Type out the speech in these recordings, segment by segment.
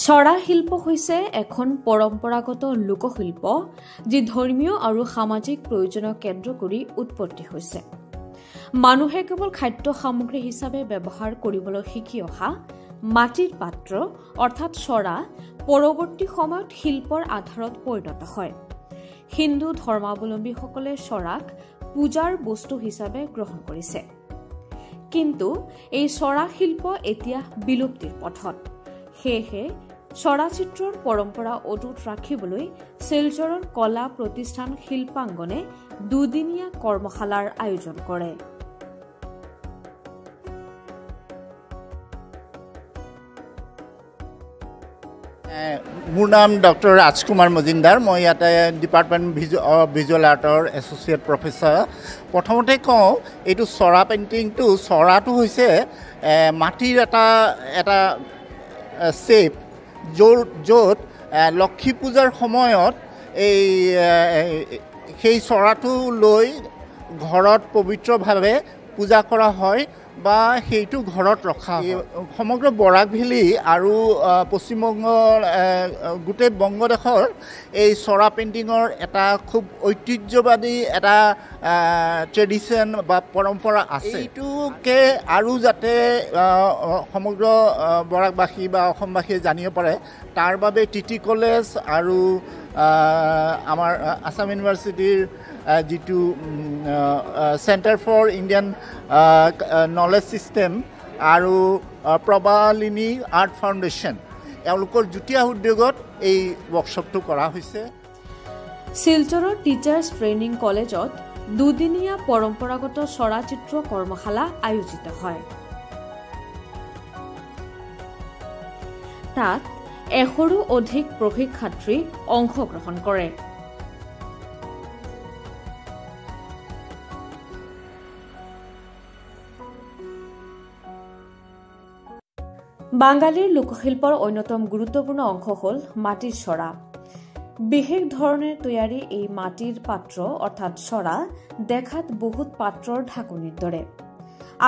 চৰা শিল্প হৈছে এখন পৰম্পৰাগত লোকশিল্প যি ধৰ্মীয় আৰু সামাজিক প্ৰয়োজনৰ কেন্দ্ৰ কৰি উৎপত্তি হৈছে। মানুহে কেৱল খাদ্য সামগ্ৰী হিচাপে ব্যৱহাৰ কৰিবলৈ শিকি অহা মাটিৰ পাত্ৰ অৰ্থাৎ চৰা পৰৱৰ্তী সময়ত শিল্পৰ আধাৰত পৰিণত হয়। হিন্দু ধৰ্মাৱলম্বীসকলে চৰাক পূজাৰ বস্তু হিচাপে গ্ৰহণ কৰিছে। কিন্তু এই চৰা শিল্প এতিয়া বিলুপ্তিৰ পথত। সেয়েহে চৰা চিত্ৰৰ পৰম্পৰা অটুট ৰাখিবলৈ শিলচৰৰ কলা প্ৰতিষ্ঠান শিল্পাংগনে দুদিনীয়া কৰ্মশালাৰ আয়োজন কৰে। মোৰ নাম ডক্টৰ ৰাজকুমাৰ মজিনদাৰ। মই ইয়াতে ডিপাৰ্টমেণ্ট ভিজুৱেল আৰ্টৰ এছ'চিয়েট প্ৰফেচাৰ। প্ৰথমতে কওঁ, এইটো চৰা পেইণ্টিংটো, চৰাটো হৈছে মাটিৰ এটা শ্বেপ, য'ত লক্ষী পূজাৰ সময়ত সেই চৰাটো লৈ ঘৰত পবিত্ৰভাৱে পূজা কৰা হয় বা সেইটো ঘৰত ৰখা হয়। সমগ্ৰ বৰাক ভেলী আৰু পশ্চিমবংগৰ গোটেই বংগদেশৰ এই চৰা পেইণ্টিঙৰ এটা খুব ঐতিহ্যবাদী এটা ট্ৰেডিশ্যন বা পৰম্পৰা আছে। এইটোকে আৰু যাতে সমগ্ৰ বৰাকবাসী বা অসমবাসীয়ে জানিব পাৰে, তাৰ বাবে টিটি কলেজ আৰু আমাৰ আছাম ইউনিভাৰ্চিটিৰ যিটো centre for Indian knowledge system আৰু প্ৰবালিনী আৰ্ট ফাউণ্ডেশ্যন, এওঁলোকৰ যুটীয়া উদ্যোগত এই ৱৰ্কশ্বপটো কৰা হৈছে। শিলচৰৰ টিচাৰ্ছ ট্ৰেইনিং কলেজত দুদিনীয়া পৰম্পৰাগত চৰা চিত্ৰ কৰ্মশালা আয়োজিত হয়। তাত 100ৰো অধিক প্ৰশিক্ষাৰ্থী অংশগ্ৰহণ কৰে। বাঙালীৰ লোকশিল্পৰ অন্যতম গুৰুত্বপূৰ্ণ অংশ হ'ল মাটিৰ চৰা। বিশেষ ধৰণে তৈয়াৰী এই মাটিৰ পাত্ৰ অৰ্থাৎ চৰা দেখাত বহুত পাত্ৰৰ ঢাকনিৰ দৰে।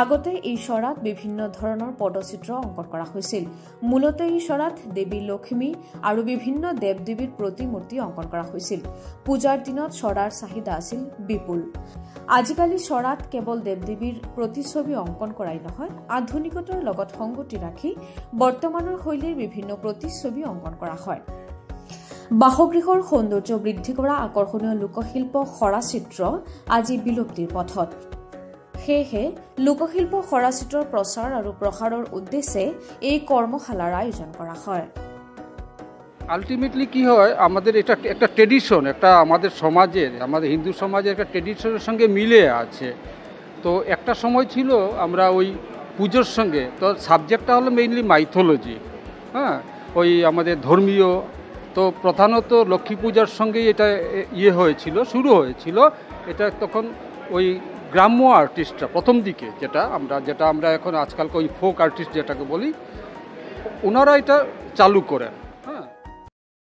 আগতে এই চৰাত বিভিন্ন ধৰণৰ পটচিত্ৰ অংকন কৰা হৈছিল। মূলতে এই চৰাত দেৱী লক্ষ্মী আৰু বিভিন্ন দেৱ দেৱীৰ প্ৰতিমূৰ্তি অংকন কৰা হৈছিল। পূজাৰ দিনত চৰাৰ চাহিদা আছিল বিপুল। আজিকালি চৰাত কেৱল দেৱ দেৱীৰ প্ৰতিছবি অংকন কৰাই নহয়, আধুনিকতাৰ লগত সংগতি ৰাখি বৰ্তমানৰ শৈলীৰ বিভিন্ন প্ৰতিছবি অংকন কৰা হয়। বাসগৃহৰ সৌন্দৰ্য বৃদ্ধি কৰা আকৰ্ষণীয় লোকশিল্প খৰা চিত্ৰ আজি বিলুপ্তিৰ পথত। সেয়েহে লোকশিল্প খৰা চিত্ৰৰ প্ৰচাৰ আৰু প্ৰসাৰৰ উদ্দেশ্যে এই কৰ্মশালাৰ আয়োজন কৰা হয়। আলটিমেটলি কি হয়, আমাদের এটা একটা ট্রেডিশন, একটা আমাদের সমাজের, আমাদের হিন্দু সমাজের একটা ট্রেডিশনের সঙ্গে মিলে আছে। তো একটা সময় ছিল আমরা ওই পুজোর সঙ্গে, তো সাবজেক্টটা হলো মেইনলি মাইথোলজি, হ্যাঁ, ওই আমাদের ধর্মীয়। তো প্রধানত লক্ষ্মী পূজার সঙ্গেই এটা শুরু হয়েছিল। এটা তখন ওই গ্রাম্য আর্টিস্টরা প্রথম দিকে যেটা আমরা এখন আজকাল ওই ফোক আর্টিস্ট যেটাকে বলি, ওনারা এটা চালু করেন।